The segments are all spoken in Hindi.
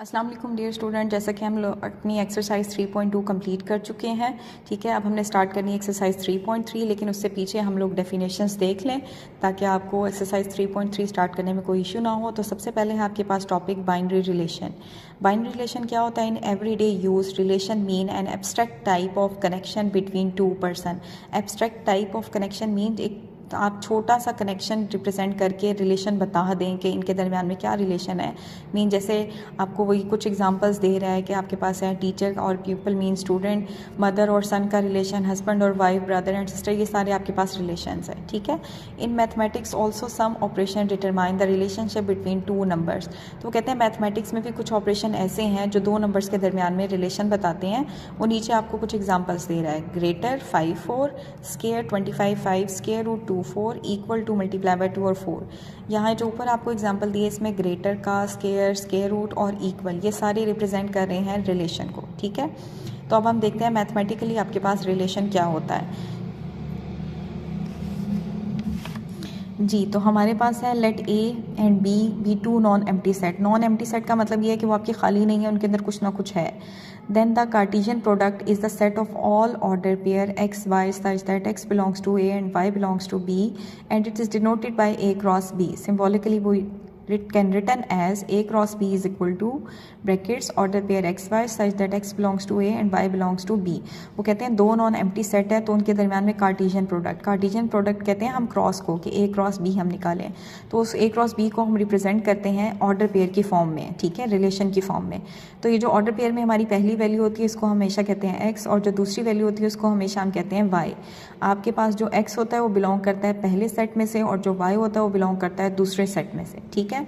अस्सलाम वालेकुम डियर स्टूडेंट, जैसा कि हम लोग अपनी एक्सरसाइज 3.2 कंप्लीट कर चुके हैं। ठीक है, अब हमने स्टार्ट करनी है एक्सरसाइज 3.3, लेकिन उससे पीछे हम लोग डेफिनेशंस देख लें ताकि आपको एक्सरसाइज 3.3 स्टार्ट करने में कोई इशू ना हो। तो सबसे पहले है आपके पास topic binary relation. Binary relation क्या होता है? In everyday use relation mean an abstract type of connection between two person. Abstract type of connection mean एक आप छोटा सा कनेक्शन रिप्रेजेंट करके रिलेशन बता दें कि इनके दरमियान में क्या रिलेशन है। मीन जैसे आपको वही कुछ एग्जांपल्स दे रहा है कि आपके पास है टीचर और पीपल मीन स्टूडेंट, मदर और सन का रिलेशन, हस्बैंड और वाइफ, ब्रदर एंड सिस्टर, ये सारे आपके पास रिलेशंस है। ठीक है, in mathematics also some operation determine the relationship between two numbers. तो वो कहते हैं मैथमेटिक्स में भी कुछ ऑपरेशन ऐसे हैं जो दो नंबर्स के दरमियान में रिलेशन बताते हैं। वो नीचे आपको कुछ एग्जाम्पल्स दे रहा है। Greater 5 4, square 25 5, square root 2 4, equal to multiply by 2 और 4। यहाँ जो ऊपर आपको एग्जांपल दिए इसमें ग्रेटर का, स्केयर, स्केयर रूट और इक्वल, ये सारे रिप्रेजेंट कर रहे हैं रिलेशन को। ठीक है, तो अब हम देखते हैं मैथमेटिकली आपके पास रिलेशन क्या होता है। जी, तो हमारे पास है let A and B be two non empty set. Non empty set का मतलब ये है कि वो आपकी खाली नहीं है, उनके अंदर कुछ ना कुछ है। Then the Cartesian product is the set of all order pair x Y such that x belongs to A and y belongs to B and it is denoted by A cross B. Symbolically वो it can written as a cross b is equal to brackets order pair xy such that x belongs to a and y belongs to b। वो कहते हैं दो नॉन एम्प्टी सेट है तो उनके दरमियान में कार्टेशियन प्रोडक्ट कहते हैं हम क्रॉस को, कि a क्रॉस b हम निकालें तो उस a क्रॉस b को हम रिप्रेजेंट करते हैं ऑर्डर पेयर की फॉर्म में। ठीक है, रिलेशन की फॉर्म में। तो ये जो ऑर्डर पेयर में हमारी पहली वैल्यू होती है इसको हमेशा कहते हैं x, और जो दूसरी वैल्यू होती है उसको हमेशा हम कहते हैं y। आपके पास जो x होता है वो बिलोंग करता है पहले सेट में से और जो y होता है वो बिलोंग करता है दूसरे सेट में से। ठीक है,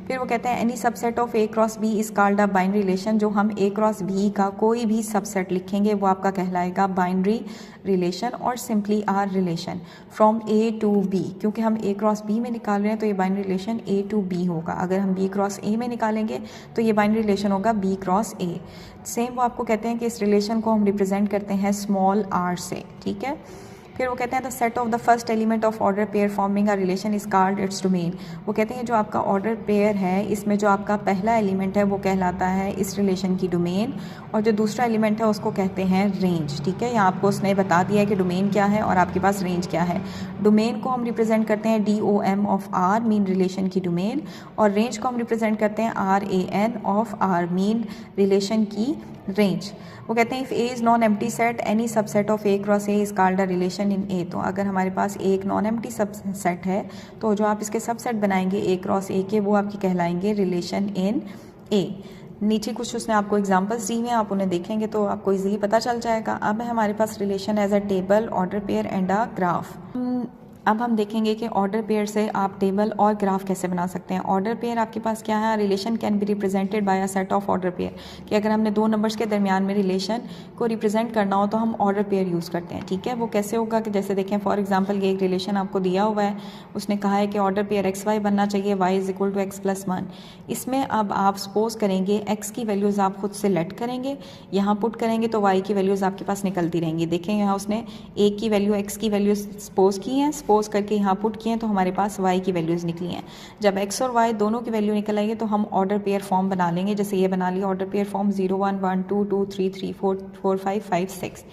फिर वो कहते हैं any subset of A cross B is called a binary relation. जो हम ए क्रॉस बी का कोई भी सबसेट लिखेंगे वो आपका कहलाएगा बाइनरी रिलेशन और simply R relation from A to B. क्योंकि हम ए क्रॉस बी में निकाल रहे हैं तो ये binary relation A to B होगा। अगर हम बी क्रॉस ए में निकालेंगे तो ये बाइनरी रिलेशन होगा बी क्रॉस ए। सेम वो आपको कहते हैं कि इस रिलेशन को हम रिप्रेजेंट करते हैं स्मॉल आर से। ठीक है, फिर वो कहते हैं the set of the first element of order pair forming a relation is called its domain. वो कहते हैं जो आपका ऑर्डर पेयर है इसमें जो आपका पहला एलिमेंट है वो कहलाता है इस रिलेशन की डोमेन, और जो दूसरा एलिमेंट है उसको कहते हैं रेंज। ठीक है, यहाँ आपको उसने बता दिया है कि डोमेन क्या है और आपके पास रेंज क्या है। डोमेन को हम रिप्रेजेंट करते हैं DOM of R mean relation की डोमेन, और रेंज को हम रिप्रेजेंट करते हैं RAN of R mean relation की रेंज। वो कहते हैं if A is non empty set any subset of A cross A is called a relation in A. तो अगर हमारे पास एक नॉन एम्प्टी सबसेट है तो जो आप इसके सबसेट बनाएंगे ए क्रॉस ए के वो आपकी कहलाएंगे रिलेशन इन ए। नीचे कुछ उसने आपको एग्जांपल्स दी हुए हैं, आप उन्हें देखेंगे तो आपको इजीली पता चल जाएगा। अब है हमारे पास relation as a table, order pair and a graph. अब हम देखेंगे कि ऑर्डर पेयर से आप टेबल और ग्राफ कैसे बना सकते हैं। ऑर्डर पेयर आपके पास क्या है? Relation can be represented by a set of order pair, कि अगर हमने दो नंबर्स के दरमियान में रिलेशन को रिप्रेजेंट करना हो तो हम ऑर्डर पेयर यूज़ करते हैं। ठीक है, वो कैसे होगा कि जैसे देखें फॉर एग्जांपल ये एक रिलेशन आपको दिया हुआ है, उसने कहा है कि ऑर्डर पेयर एक्स वाई बनना चाहिए, y is equal to x plus 1। इसमें अब आप सपोज करेंगे x की वैल्यूज़ आप खुद से लेट करेंगे, यहाँ पुट करेंगे तो y की वैल्यूज़ आपके पास निकलती रहेंगी। देखें यहाँ उसने a की वैल्यू x की वैल्यू सपोज की है, सपोज करके यहाँ पुट किए तो हमारे पास y की वैल्यूज़ निकली हैं। जब x और y दोनों की वैल्यू निकल आएगी तो हम ऑर्डर पेयर फॉर्म बना लेंगे। जैसे ये बना लिया ऑर्डर पेयर फॉर्म 0 1 1 2 2 3 3 4 4 5 5 6।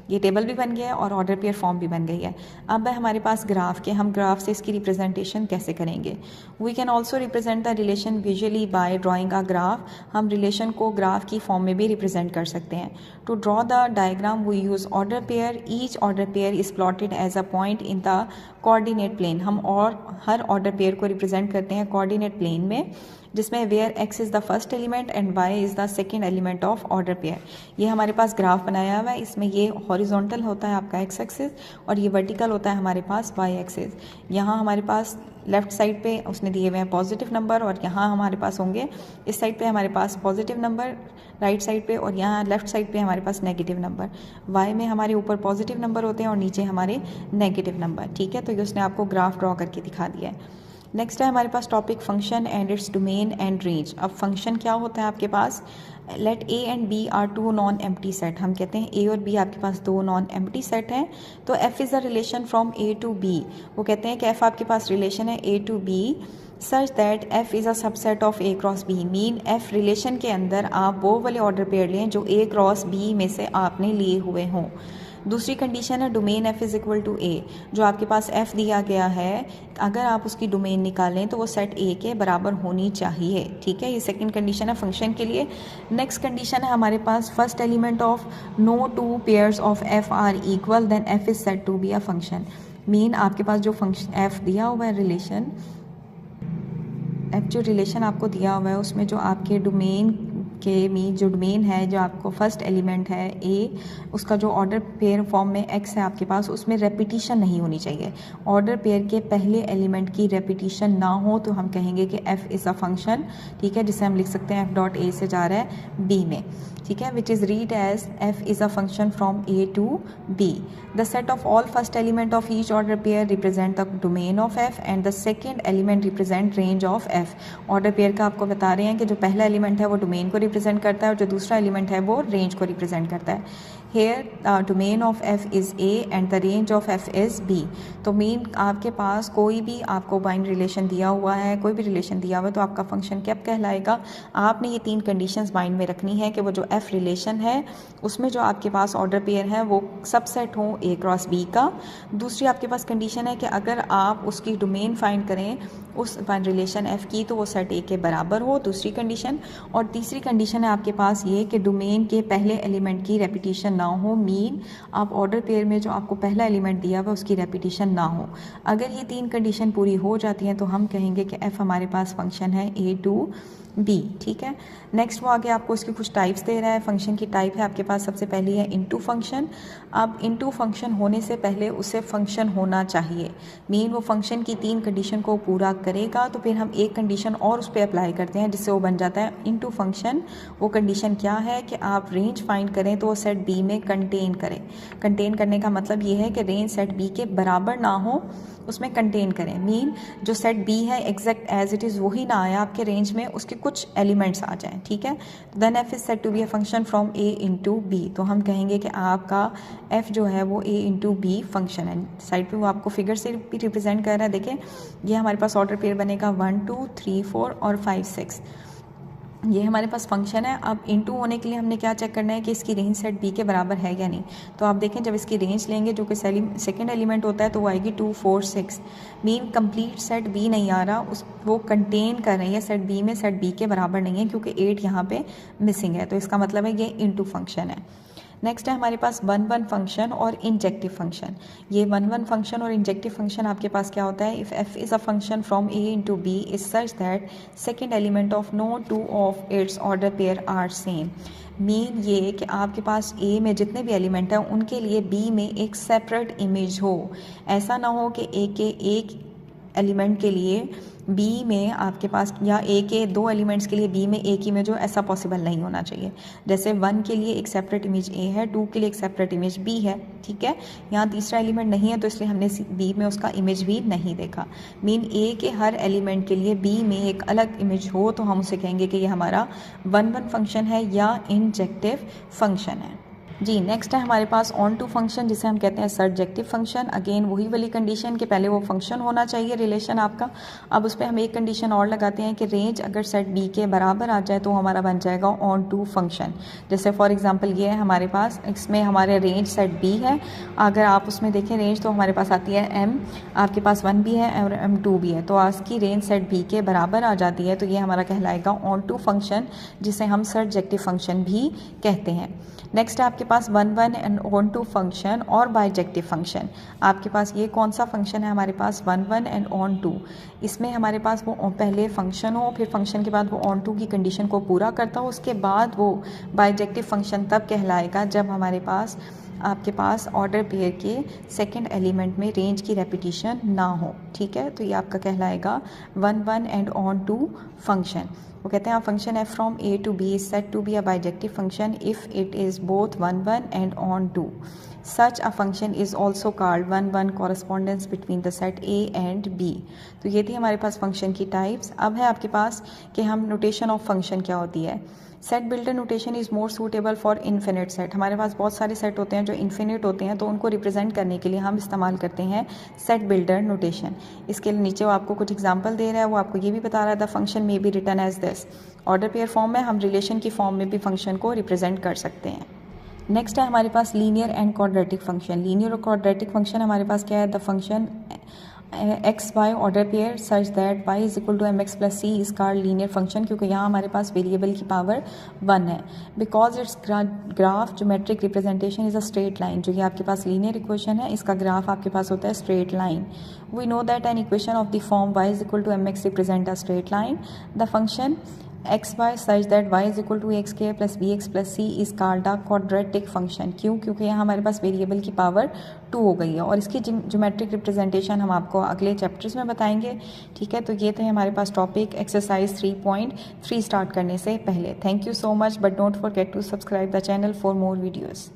ये टेबल भी बन गया है और ऑर्डर पेयर फॉर्म भी बन गई है। अब है हमारे पास ग्राफ के, हम ग्राफ से इसकी रिप्रेजेंटेशन कैसे करेंगे। We can also represent the relation visually by drawing a graph. हम रिलेशन को ग्राफ की फॉर्म में भी रिप्रेजेंट कर सकते हैं। To draw the diagram we use order pair. Each order pair is plotted as a point in the coordinate plane. हम और हर ऑर्डर पेयर को रिप्रेजेंट करते हैं कोऑर्डिनेट प्लेन में, जिसमें where x is the first element and y is the second element of order pair. ये हमारे पास ग्राफ बनाया हुआ है, इसमें ये हॉरिजॉन्टल होता है आपका x एक्सिस और ये वर्टिकल होता है हमारे पास y एक्सिस। यहाँ हमारे पास लेफ्ट साइड पे उसने दिए हुए हैं पॉजिटिव नंबर, और यहाँ हमारे पास होंगे इस साइड पे हमारे पास पॉजिटिव नंबर राइट साइड पे, और यहाँ लेफ्ट साइड पे हमारे पास नेगेटिव नंबर। y में हमारे ऊपर पॉजिटिव नंबर होते हैं और नीचे हमारे नेगेटिव नंबर। ठीक है, तो ये उसने आपको ग्राफ ड्रॉ करके दिखा दिया है। नेक्स्ट है हमारे पास topic function and its domain and range. अब फंक्शन क्या होता है आपके पास? Let A and B are two non empty set. हम कहते हैं ए और बी आपके पास दो नॉन एम्प्टी सेट हैं, तो F is the relation from A to B. वो कहते हैं कि एफ आपके पास रिलेशन है A to B such that F is a subset of A cross B, mean F relation के अंदर आप वो वाले ऑर्डर पेयर लें जो ए क्रॉस बी में से आपने लिए हुए हों। दूसरी कंडीशन है domain F is equal to A, जो आपके पास एफ दिया गया है, अगर आप उसकी डोमेन निकालें तो वो सेट ए के बराबर होनी चाहिए। ठीक है, ये सेकंड कंडीशन है फंक्शन के लिए। नेक्स्ट कंडीशन है हमारे पास first element of no two pairs of F are equal then F is set to be a function, mean आपके पास जो फंक्शन एफ दिया हुआ है रिलेशन, एफ जो रिलेशन आपको दिया हुआ है उसमें जो आपके डोमेन के मीन जो डोमेन है, जो आपको फर्स्ट एलिमेंट है ए, उसका जो ऑर्डर पेयर फॉर्म में एक्स है आपके पास, उसमें रेपिटिशन नहीं होनी चाहिए। ऑर्डर पेयर के पहले एलिमेंट की रेपिटिशन ना हो तो हम कहेंगे कि एफ इज़ अ फंक्शन। ठीक है, जिसे हम लिख सकते हैं एफ डॉट ए से जा रहा है बी में। ठीक है, which is read as f is a function from A to B. The set of all first element of each order pair represent the domain of f and the second element represent range of f. Order pair का आपको बता रहे हैं कि जो पहला एलिमेंट है वो डोमेन को रिप्रेजेंट करता है और जो दूसरा एलिमेंट है वो रेंज को रिप्रेजेंट करता है। Here domain of f is A and the range of f is B. तो मीन आपके पास कोई भी आपको बाइंड रिलेशन दिया हुआ है, कोई भी रिलेशन दिया हुआ है, तो आपका फंक्शन क्या कहलाएगा? आपने ये तीन कंडीशंस माइंड में रखनी है कि वो जो एफ रिलेशन है उसमें जो आपके पास ऑर्डर पेयर है वो सबसेट हो ए क्रॉस बी का। दूसरी आपके पास कंडीशन है कि अगर आप उसकी डोमेन फाइंड करें उस रिलेशन एफ की तो वो सेट ए के बराबर हो, दूसरी कंडीशन। और तीसरी कंडीशन है आपके पास ये कि डोमेन के पहले एलिमेंट की रेपिटिशन ना हो, मीन आप ऑर्डर पेयर में जो आपको पहला एलिमेंट दिया हुआ उसकी रेपिटिशन ना हो। अगर ये तीन कंडीशन पूरी हो जाती हैं तो हम कहेंगे कि एफ हमारे पास फंक्शन है ए टू बी। ठीक है, नेक्स्ट वो आगे आपको इसकी कुछ टाइप्स दे रहा है। फंक्शन की टाइप है आपके पास सबसे पहली है इनटू फंक्शन। अब इनटू फंक्शन होने से पहले उसे फंक्शन होना चाहिए, मीन वो फंक्शन की तीन कंडीशन को पूरा करेगा। तो फिर हम एक कंडीशन और उस पर अप्लाई करते हैं जिससे वो बन जाता है इनटू फंक्शन। वो कंडीशन क्या है कि आप रेंज फाइंड करें तो वो सेट बी में कंटेन करें। कंटेन करने का मतलब ये है कि रेंज सेट बी के बराबर ना हो, उसमें कंटेन करें, मीन जो सेट बी है एग्जैक्ट एज इट इज़ वही ना आए आपके रेंज में, उसके कुछ एलिमेंट्स आ जाएं। ठीक है, then F is set to be a function from A into B. तो हम कहेंगे कि आपका एफ जो है वो ए इंटू बी फंक्शन है। साइड पे वो आपको फिगर से भी रिप्रेजेंट कर रहा है। देखें, ये हमारे पास ऑर्डर पेयर बनेगा 1 2 3 4 और 5 6। ये हमारे पास फंक्शन है। अब इनटू होने के लिए हमने क्या चेक करना है कि इसकी रेंज सेट बी के बराबर है या नहीं। तो आप देखें, जब इसकी रेंज लेंगे जो कि सेकंड एलिमेंट होता है तो वो आएगी 2 4 6, मीन कंप्लीट सेट बी नहीं आ रहा, उस वो कंटेन कर रही है सेट बी में, सेट बी के बराबर नहीं है क्योंकि 8 यहाँ पे मिसिंग है। तो इसका मतलब है ये इनटू फंक्शन है। नेक्स्ट है हमारे पास 1 1 फंक्शन और इंजेक्टिव फंक्शन। ये 1 1 फंक्शन और इंजेक्टिव फंक्शन आपके पास क्या होता है? If F is a function from A into B is such that second element of no two of its order pair are same. Mean ये कि आपके पास ए में जितने भी एलिमेंट हैं उनके लिए बी में एक सेपरेट इमेज हो। ऐसा ना हो कि ए के एक एलिमेंट के लिए बी में आपके पास, या ए के दो एलिमेंट्स के लिए बी में एक इमेज हो, ऐसा पॉसिबल नहीं होना चाहिए। जैसे 1 के लिए एक सेपरेट इमेज ए है, 2 के लिए एक सेपरेट इमेज बी है। ठीक है, यहाँ तीसरा एलिमेंट नहीं है तो इसलिए हमने बी में उसका इमेज भी नहीं देखा। मीन ए के हर एलिमेंट के लिए बी में एक अलग इमेज हो तो हम उसे कहेंगे कि ये हमारा 1 1 फंक्शन है या इंजेक्टिव फंक्शन है। जी, नेक्स्ट है हमारे पास ऑन टू फंक्शन, जिसे हम कहते हैं सर्जेक्टिव फंक्शन। अगेन वही वाली कंडीशन कि पहले वो फंक्शन होना चाहिए रिलेशन आपका। अब उस पर हम एक कंडीशन और लगाते हैं कि रेंज अगर सेट बी के बराबर आ जाए तो हमारा बन जाएगा ऑन टू फंक्शन। जैसे फॉर एग्जांपल ये है हमारे पास, इसमें हमारे रेंज सेट बी है। अगर आप उसमें देखें रेंज तो हमारे पास आती है एम, आपके पास 1 भी है और M2 भी है, तो आज की रेंज सेट बी के बराबर आ जाती है। तो ये हमारा कहलाएगा ऑन टू फंक्शन, जिसे हम सर्जेक्टिव फंक्शन भी कहते हैं। नेक्स्ट है आपके पास 1 1 एंड ऑन टू फंक्शन और बाइजेक्टिव फंक्शन। आपके पास ये कौन सा फंक्शन है? हमारे पास 1 1 एंड ऑन टू। इसमें हमारे पास वो पहले फंक्शन हो, फिर फंक्शन के बाद वो ऑन टू की कंडीशन को पूरा करता हो, उसके बाद वो बाइजेक्टिव फंक्शन तब कहलाएगा जब हमारे पास आपके पास ऑर्डर पेयर के सेकंड एलिमेंट में रेंज की रेपिटिशन ना हो। ठीक है, तो ये आपका कहलाएगा 1 1 एंड ऑन टू फंक्शन। वो कहते हैं function f from a to b is said to be a bijective function if it is both 1 1 and on 2. Such a function is also called 1 1 correspondence between the set a and b. तो ये थी हमारे पास फंक्शन की टाइप्स। अब है आपके पास कि हम नोटेशन ऑफ फंक्शन क्या होती है। Set builder notation is more suitable for infinite set. हमारे पास बहुत सारे सेट होते हैं जो इन्फिनिट होते हैं, तो उनको रिप्रेजेंट करने के लिए हम इस्तेमाल करते हैं सेट बिल्डर नोटेशन। इसके नीचे वो आपको कुछ एग्जांपल दे रहा है, वो आपको ये भी बता रहा है द फंक्शन में be written as this. Order pair form में हम रिलेशन की फॉर्म में भी फंक्शन को रिप्रेजेंट कर सकते हैं। नेक्स्ट है हमारे पास linear and quadratic function. Linear और क्वाड्रेटिक फंक्शन हमारे पास क्या है, the function X Y order pair such that Y is equal to M X plus C is called linear function, क्योंकि यहाँ हमारे पास वेरिएबल की पावर 1 है। Because its graph geometric representation is a straight line. जो कि आपके पास लीनियर इक्वेशन है, इसका ग्राफ आपके पास होता है straight line. We know that an equation of the form Y is equal to M X represent a straight line. The function X Y such that Y is equal to X के plus B X plus C is called a quadratic function. क्यों? क्योंकि यहाँ हमारे पास वेरिएबल की पावर 2 हो गई है, और इसकी ज्योमेट्रिक रिप्रेजेंटेशन हम आपको अगले चैप्टर्स में बताएंगे। ठीक है, तो ये थे हमारे पास टॉपिक एक्सरसाइज 3.3 स्टार्ट करने से पहले। Thank you so much, but don't forget to subscribe the channel for more videos.